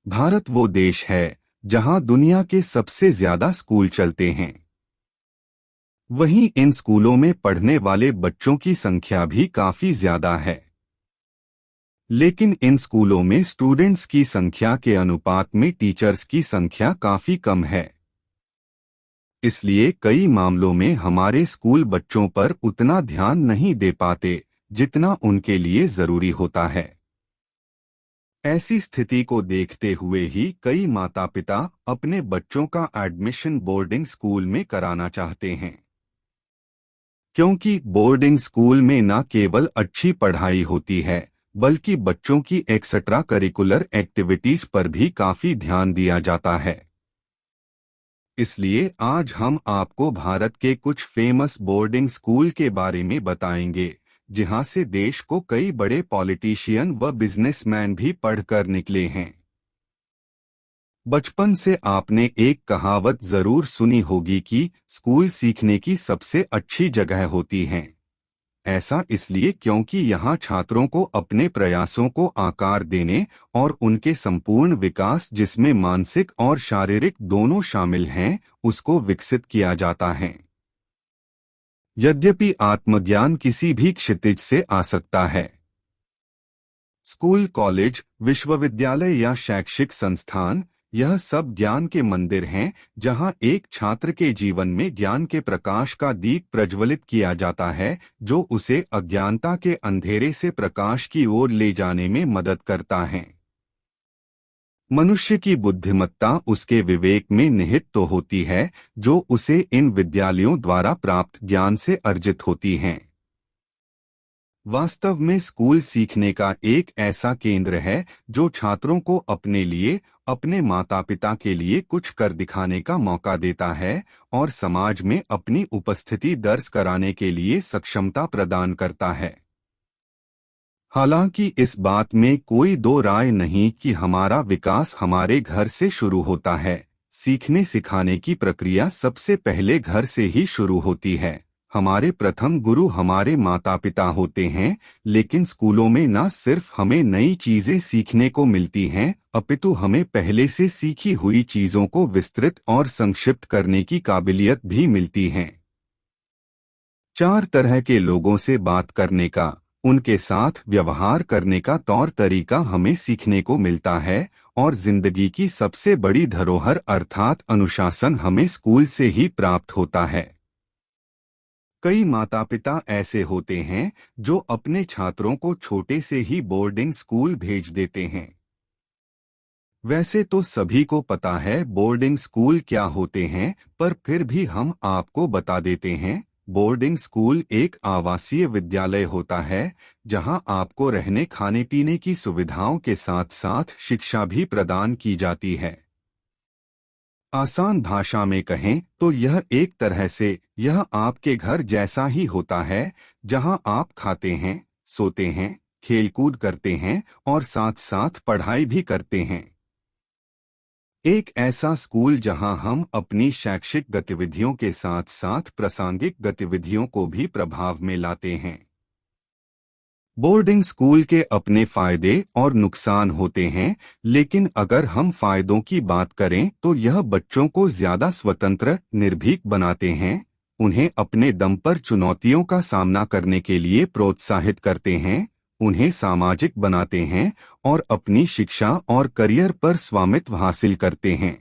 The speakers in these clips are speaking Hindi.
भारत वो देश है जहां दुनिया के सबसे ज्यादा स्कूल चलते हैं। वहीं इन स्कूलों में पढ़ने वाले बच्चों की संख्या भी काफी ज्यादा है। लेकिन इन स्कूलों में स्टूडेंट्स की संख्या के अनुपात में टीचर्स की संख्या काफी कम है। इसलिए कई मामलों में हमारे स्कूल बच्चों पर उतना ध्यान नहीं दे पाते जितना उनके लिए जरूरी होता है। ऐसी स्थिति को देखते हुए ही कई माता पिता अपने बच्चों का एडमिशन बोर्डिंग स्कूल में कराना चाहते हैं, क्योंकि बोर्डिंग स्कूल में न केवल अच्छी पढ़ाई होती है बल्कि बच्चों की एक्स्ट्रा करिकुलर एक्टिविटीज पर भी काफी ध्यान दिया जाता है। इसलिए आज हम आपको भारत के कुछ फेमस बोर्डिंग स्कूल के बारे में बताएंगे जहां से देश को कई बड़े पॉलिटिशियन व बिजनेसमैन भी पढ़कर निकले हैं। बचपन से आपने एक कहावत जरूर सुनी होगी कि स्कूल सीखने की सबसे अच्छी जगह होती है। ऐसा इसलिए क्योंकि यहाँ छात्रों को अपने प्रयासों को आकार देने और उनके संपूर्ण विकास, जिसमें मानसिक और शारीरिक दोनों शामिल हैं, उसको विकसित किया जाता है। यद्यपि आत्मज्ञान किसी भी क्षितिज से आ सकता है। स्कूल, कॉलेज, विश्वविद्यालय या शैक्षिक संस्थान, यह सब ज्ञान के मंदिर हैं जहां एक छात्र के जीवन में ज्ञान के प्रकाश का दीप प्रज्वलित किया जाता है, जो उसे अज्ञानता के अंधेरे से प्रकाश की ओर ले जाने में मदद करता है। मनुष्य की बुद्धिमत्ता उसके विवेक में निहित तो होती है, जो उसे इन विद्यालयों द्वारा प्राप्त ज्ञान से अर्जित होती हैं। वास्तव में स्कूल सीखने का एक ऐसा केंद्र है जो छात्रों को अपने लिए, अपने माता पिता के लिए कुछ कर दिखाने का मौका देता है और समाज में अपनी उपस्थिति दर्ज कराने के लिए सक्षमता प्रदान करता है। हालांकि इस बात में कोई दो राय नहीं कि हमारा विकास हमारे घर से शुरू होता है। सीखने सिखाने की प्रक्रिया सबसे पहले घर से ही शुरू होती है। हमारे प्रथम गुरु हमारे माता पिता होते हैं, लेकिन स्कूलों में न सिर्फ हमें नई चीजें सीखने को मिलती हैं, अपितु हमें पहले से सीखी हुई चीजों को विस्तृत और संक्षिप्त करने की काबिलियत भी मिलती है। 4 तरह के लोगों से बात करने का, उनके साथ व्यवहार करने का तौर तरीका हमें सीखने को मिलता है और जिंदगी की सबसे बड़ी धरोहर अर्थात अनुशासन हमें स्कूल से ही प्राप्त होता है। कई माता पिता ऐसे होते हैं जो अपने छात्रों को छोटे से ही बोर्डिंग स्कूल भेज देते हैं। वैसे तो सभी को पता है बोर्डिंग स्कूल क्या होते हैं, पर फिर भी हम आपको बता देते हैं। बोर्डिंग स्कूल एक आवासीय विद्यालय होता है जहां आपको रहने खाने पीने की सुविधाओं के साथ साथ शिक्षा भी प्रदान की जाती है। आसान भाषा में कहें तो यह एक तरह से यह आपके घर जैसा ही होता है, जहां आप खाते हैं, सोते हैं, खेलकूद करते हैं और साथ साथ पढ़ाई भी करते हैं। एक ऐसा स्कूल जहां हम अपनी शैक्षिक गतिविधियों के साथ साथ प्रासंगिक गतिविधियों को भी प्रभाव में लाते हैं। बोर्डिंग स्कूल के अपने फायदे और नुकसान होते हैं, लेकिन अगर हम फायदों की बात करें तो यह बच्चों को ज्यादा स्वतंत्र, निर्भीक बनाते हैं, उन्हें अपने दम पर चुनौतियों का सामना करने के लिए प्रोत्साहित करते हैं, उन्हें सामाजिक बनाते हैं और अपनी शिक्षा और करियर पर स्वामित्व हासिल करते हैं।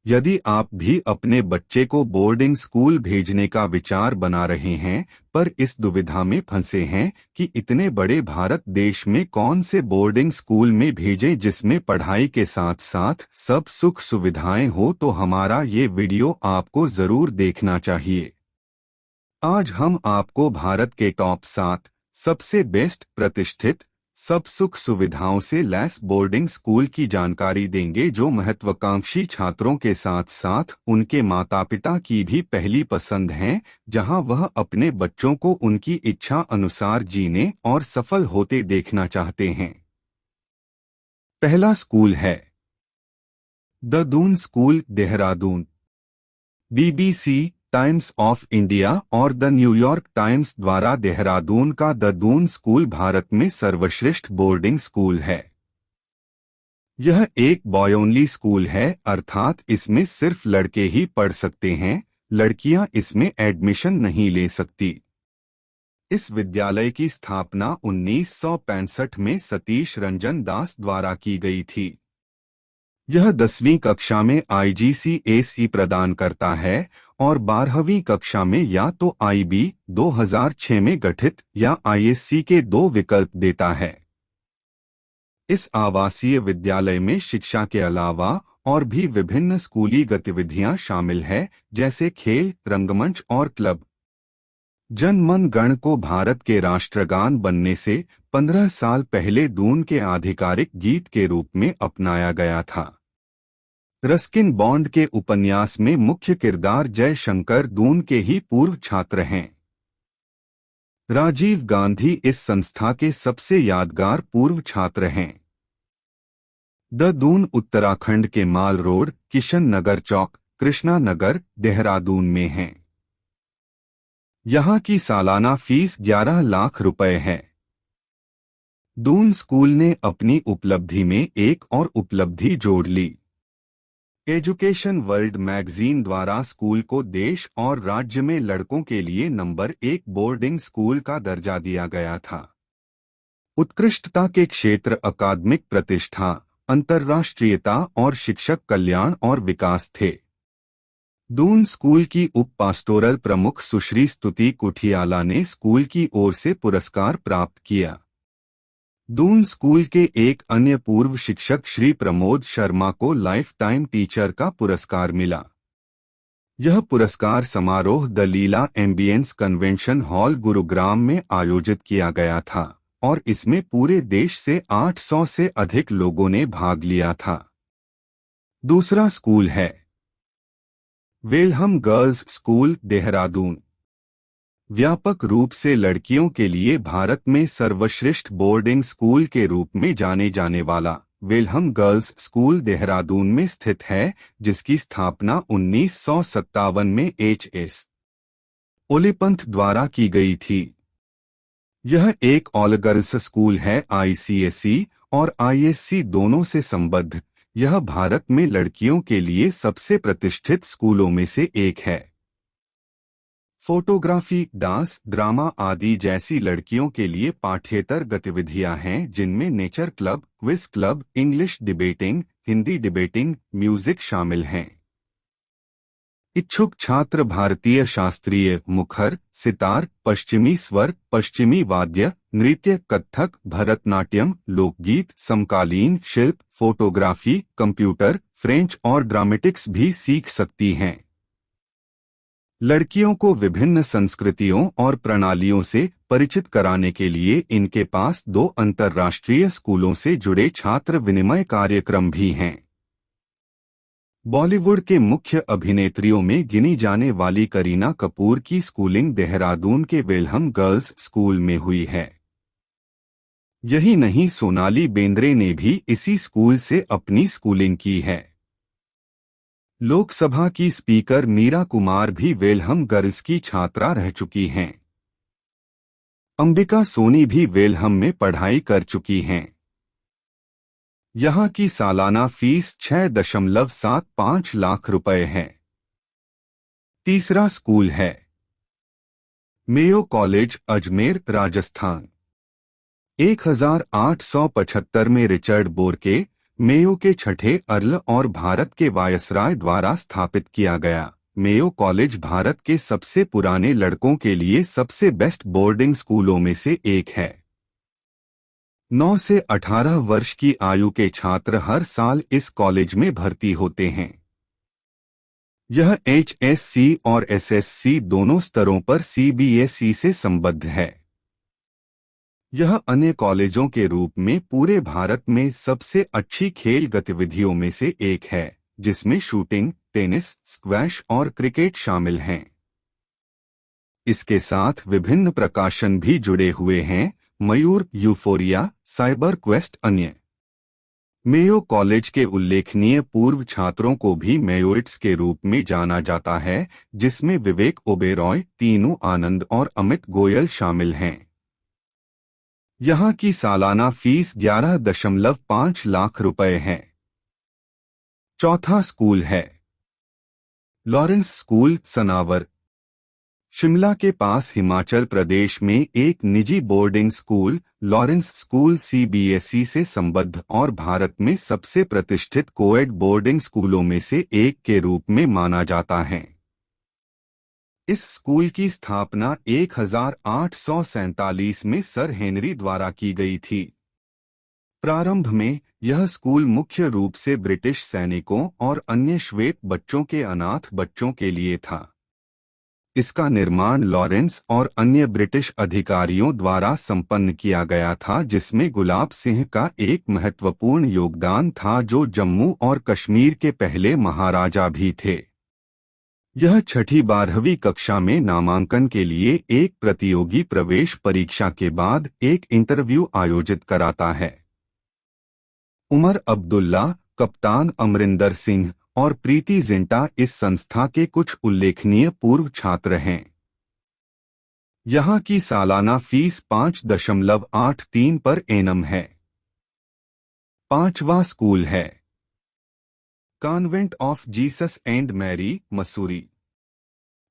यदि आप भी अपने बच्चे को बोर्डिंग स्कूल भेजने का विचार बना रहे हैं, पर इस दुविधा में फंसे हैं कि इतने बड़े भारत देश में कौन से बोर्डिंग स्कूल में भेजें जिसमें पढ़ाई के साथ साथ सब सुख सुविधाएं हो, तो हमारा ये वीडियो आपको जरूर देखना चाहिए। आज हम आपको भारत के टॉप 7 सबसे बेस्ट, प्रतिष्ठित, सब सुख सुविधाओं से लैस बोर्डिंग स्कूल की जानकारी देंगे, जो महत्वाकांक्षी छात्रों के साथ साथ उनके माता पिता की भी पहली पसंद हैं, जहां वह अपने बच्चों को उनकी इच्छा अनुसार जीने और सफल होते देखना चाहते हैं। पहला स्कूल है the Doon school, Dehradun. BBC, times of India और द न्यूयॉर्क टाइम्स द्वारा देहरादून का द दून स्कूल भारत में सर्वश्रेष्ठ बोर्डिंग स्कूल है। यह एक बॉय ओनली स्कूल है, अर्थात इसमें सिर्फ लड़के ही पढ़ सकते हैं, लड़कियां इसमें एडमिशन नहीं ले सकती। इस विद्यालय की स्थापना 1965 में सतीश रंजन दास द्वारा की गई थी। यह 10वीं कक्षा में IGCSE प्रदान करता है और 12वीं कक्षा में या तो IB 2006 में गठित या ISC के 2 विकल्प देता है। इस आवासीय विद्यालय में शिक्षा के अलावा और भी विभिन्न स्कूली गतिविधियां शामिल है, जैसे खेल, रंगमंच और क्लब। जन मन गण को भारत के राष्ट्रगान बनने से 15 साल पहले दून के आधिकारिक गीत के रूप में अपनाया गया था। रस्किन बॉन्ड के उपन्यास में मुख्य किरदार जय शंकर दून के ही पूर्व छात्र हैं। राजीव गांधी इस संस्था के सबसे यादगार पूर्व छात्र हैं। द दून उत्तराखंड के माल रोड, किशन नगर चौक, कृष्णा नगर, देहरादून में है। यहाँ की सालाना फीस 11 लाख रुपए है। दून स्कूल ने अपनी उपलब्धि में एक और उपलब्धि जोड़ ली। एजुकेशन वर्ल्ड मैगजीन द्वारा स्कूल को देश और राज्य में लड़कों के लिए नंबर 1 बोर्डिंग स्कूल का दर्जा दिया गया था। उत्कृष्टता के क्षेत्र अकादमिक प्रतिष्ठा, अंतर्राष्ट्रीयता और शिक्षक कल्याण और विकास थे। दून स्कूल की उप पास्टोरल प्रमुख सुश्री स्तुति कुठियाला ने स्कूल की ओर से पुरस्कार प्राप्त किया। दून स्कूल के एक अन्य पूर्व शिक्षक श्री प्रमोद शर्मा को लाइफ टाइम टीचर का पुरस्कार मिला। यह पुरस्कार समारोह the Leela ambience convention hall Gurugram में आयोजित किया गया था और इसमें पूरे देश से 800 से अधिक लोगों ने भाग लिया था। दूसरा स्कूल है वेलहम गर्ल्स स्कूल, देहरादून। व्यापक रूप से लड़कियों के लिए भारत में सर्वश्रेष्ठ बोर्डिंग स्कूल के रूप में जाने जाने वाला वेलहम गर्ल्स स्कूल देहरादून में स्थित है, जिसकी स्थापना 1957 में HS ओलीपंथ द्वारा की गई थी। यह एक ऑल गर्ल्स स्कूल है, ICSE और ISC दोनों से संबद्ध। यह भारत में लड़कियों के लिए सबसे प्रतिष्ठित स्कूलों में से एक है। फोटोग्राफी, डांस, ड्रामा आदि जैसी लड़कियों के लिए पाठ्येतर गतिविधियां हैं, जिनमें nature club, quiz club, English debating, Hindi debating, music शामिल हैं। इच्छुक छात्र भारतीय शास्त्रीय, मुखर, सितार, पश्चिमी स्वर, पश्चिमी वाद्य, नृत्य, कथक, भरतनाट्यम, लोकगीत, समकालीन शिल्प, फोटोग्राफी, कंप्यूटर, फ्रेंच और ड्रामेटिक्स भी सीख सकती हैं। लड़कियों को विभिन्न संस्कृतियों और प्रणालियों से परिचित कराने के लिए इनके पास 2 अंतर्राष्ट्रीय स्कूलों से जुड़े छात्र विनिमय कार्यक्रम भी हैं। बॉलीवुड के मुख्य अभिनेत्रियों में गिनी जाने वाली करीना कपूर की स्कूलिंग देहरादून के वेलहम गर्ल्स स्कूल में हुई है। यही नहीं, सोनाली बेंद्रे ने भी इसी स्कूल से अपनी स्कूलिंग की है। लोकसभा की स्पीकर मीरा कुमार भी वेलहम गर्ल्स की छात्रा रह चुकी हैं। अंबिका सोनी भी वेलहम में पढ़ाई कर चुकी हैं। यहाँ की सालाना फीस 6.75 लाख रुपए है। तीसरा स्कूल है मेयो कॉलेज, अजमेर, राजस्थान। 1875 में रिचर्ड बोरके, मेयो के छठे अर्ल और भारत के वायसराय द्वारा स्थापित किया गया। मेयो कॉलेज भारत के सबसे पुराने लड़कों के लिए सबसे बेस्ट बोर्डिंग स्कूलों में से एक है। 9 से 18 वर्ष की आयु के छात्र हर साल इस कॉलेज में भर्ती होते हैं। यह HSC और SSC दोनों स्तरों पर CBSE से संबद्ध है। यह अन्य कॉलेजों के रूप में पूरे भारत में सबसे अच्छी खेल गतिविधियों में से एक है, जिसमें शूटिंग, टेनिस, स्क्वैश और क्रिकेट शामिल हैं। इसके साथ विभिन्न प्रकाशन भी जुड़े हुए हैं, मयूर, यूफोरिया, साइबर क्वेस्ट, अन्य। मेयो कॉलेज के उल्लेखनीय पूर्व छात्रों को भी मेयोइट्स के रूप में जाना जाता है, जिसमें विवेक ओबेरॉय, तीनू आनंद और अमित गोयल शामिल हैं। यहाँ की सालाना फीस 11.5 लाख रुपए है। चौथा स्कूल है लॉरेंस स्कूल, सनावर, शिमला के पास, हिमाचल प्रदेश में एक निजी boarding school Lawrence school CBSE से संबद्ध और भारत में सबसे प्रतिष्ठित कोएड बोर्डिंग स्कूलों में से एक के रूप में माना जाता है। इस स्कूल की स्थापना 1847 में सर हेनरी द्वारा की गई थी। प्रारंभ में यह स्कूल मुख्य रूप से ब्रिटिश सैनिकों और अन्य श्वेत बच्चों के अनाथ बच्चों के लिए था। इसका निर्माण लॉरेंस और अन्य ब्रिटिश अधिकारियों द्वारा संपन्न किया गया था, जिसमें गुलाब सिंह का एक महत्वपूर्ण योगदान था, जो जम्मू और कश्मीर के पहले महाराजा भी थे। यह 6ठी-12वीं कक्षा में नामांकन के लिए एक प्रतियोगी प्रवेश परीक्षा के बाद एक इंटरव्यू आयोजित कराता है। उमर अब्दुल्ला, कप्तान अमरिंदर सिंह और प्रीति जिंटा इस संस्था के कुछ उल्लेखनीय पूर्व छात्र हैं। यहाँ की सालाना फीस 5.83 पर एनम है। पांचवा स्कूल है convent of Jesus and Mary, Mussoorie.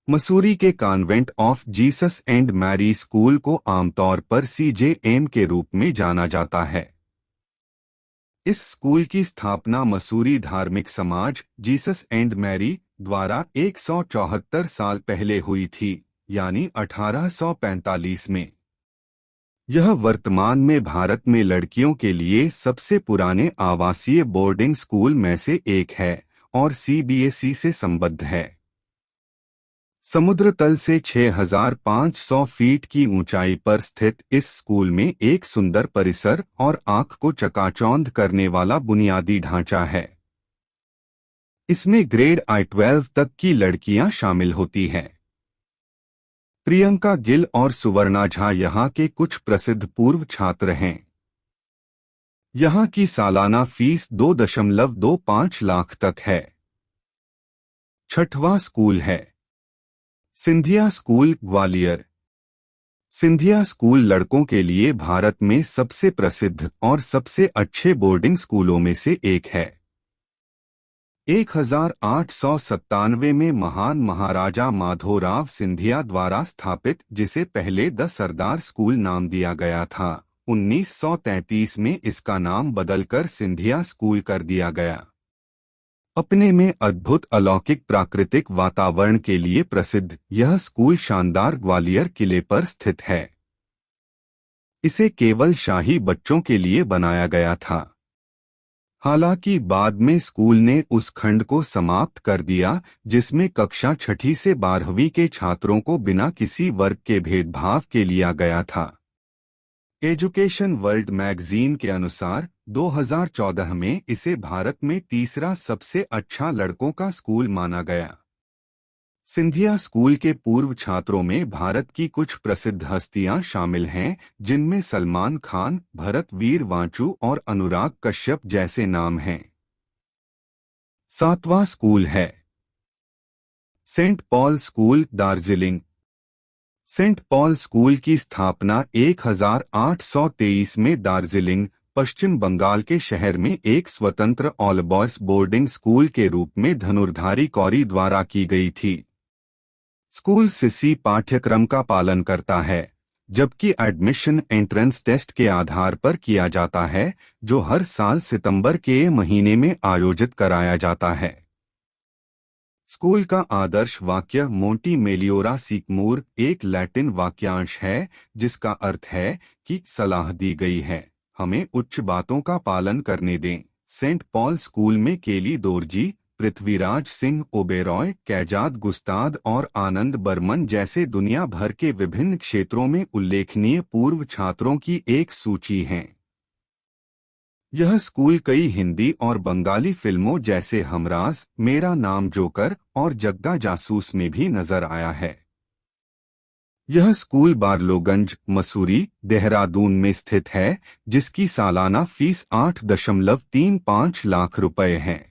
Mussoorie के convent of Jesus and Mary school को आमतौर पर CJM के रूप में जाना जाता है। इस स्कूल की स्थापना मसूरी धार्मिक समाज जीसस एंड मैरी द्वारा 174 साल पहले हुई थी, यानी 1845 में। यह वर्तमान में भारत में लड़कियों के लिए सबसे पुराने आवासीय बोर्डिंग स्कूल में से एक है और CBSE से संबद्ध है। समुद्र तल से 6,500 फीट की ऊंचाई पर स्थित इस स्कूल में एक सुंदर परिसर और आंख को चकाचौंध करने वाला बुनियादी ढांचा है। इसमें ग्रेड I-12 तक की लड़कियां शामिल होती हैं। प्रियंका गिल और सुवर्णा झा यहाँ के कुछ प्रसिद्ध पूर्व छात्र हैं। यहाँ की सालाना फीस 2.25 लाख तक है। छठवां स्कूल है सिंधिया स्कूल, ग्वालियर। सिंधिया स्कूल लड़कों के लिए भारत में सबसे प्रसिद्ध और सबसे अच्छे बोर्डिंग स्कूलों में से एक है। 1897 में महान महाराजा माधोराव सिंधिया द्वारा स्थापित, जिसे पहले द सरदार स्कूल नाम दिया गया था, 1933 में इसका नाम बदलकर सिंधिया स्कूल कर दिया गया। अपने में अद्भुत अलौकिक प्राकृतिक वातावरण के लिए प्रसिद्ध यह स्कूल शानदार ग्वालियर किले पर स्थित है। इसे केवल शाही बच्चों के लिए बनाया गया था। हालांकि बाद में स्कूल ने उस खंड को समाप्त कर दिया जिसमें कक्षा 6ठी से 12वीं के छात्रों को बिना किसी वर्ग के भेदभाव के लिया गया था। एजुकेशन वर्ल्ड मैगजीन के अनुसार 2014 में इसे भारत में तीसरा सबसे अच्छा लड़कों का स्कूल माना गया। सिंधिया स्कूल के पूर्व छात्रों में भारत की कुछ प्रसिद्ध हस्तियां शामिल हैं, जिनमें सलमान खान, भरत वीर वांचू और अनुराग कश्यप जैसे नाम हैं। सातवां स्कूल है Saint Paul school, Darjeeling. Saint Paul school की स्थापना 1823 में दार्जिलिंग, पश्चिम बंगाल के शहर में एक स्वतंत्र ऑल बॉयज बोर्डिंग स्कूल के रूप में धनुर्धारी कौरी द्वारा की गई थी। स्कूल सीसी पाठ्यक्रम का पालन करता है, जबकि एडमिशन एंट्रेंस टेस्ट के आधार पर किया जाता है, जो हर साल सितंबर के महीने में आयोजित कराया जाता है। स्कूल का आदर्श वाक्य मोंटी मेलियोरा सिकमूर एक लैटिन वाक्यांश है, जिसका अर्थ है कि सलाह दी गई है, हमें उच्च बातों का पालन करने दें। सेंट पॉल स्कूल में केली दोरजी, पृथ्वीराज सिंह ओबेरॉय, कैजाद गुस्ताद और आनंद बर्मन जैसे दुनिया भर के विभिन्न क्षेत्रों में उल्लेखनीय पूर्व छात्रों की एक सूची है। यह स्कूल कई हिंदी और बंगाली फिल्मों जैसे हमराज, मेरा नाम जोकर और जग्गा जासूस में भी नजर आया है। यह स्कूल बारलोगंज, मसूरी, देहरादून में स्थित है, जिसकी सालाना फीस 8.35 लाख रुपए है।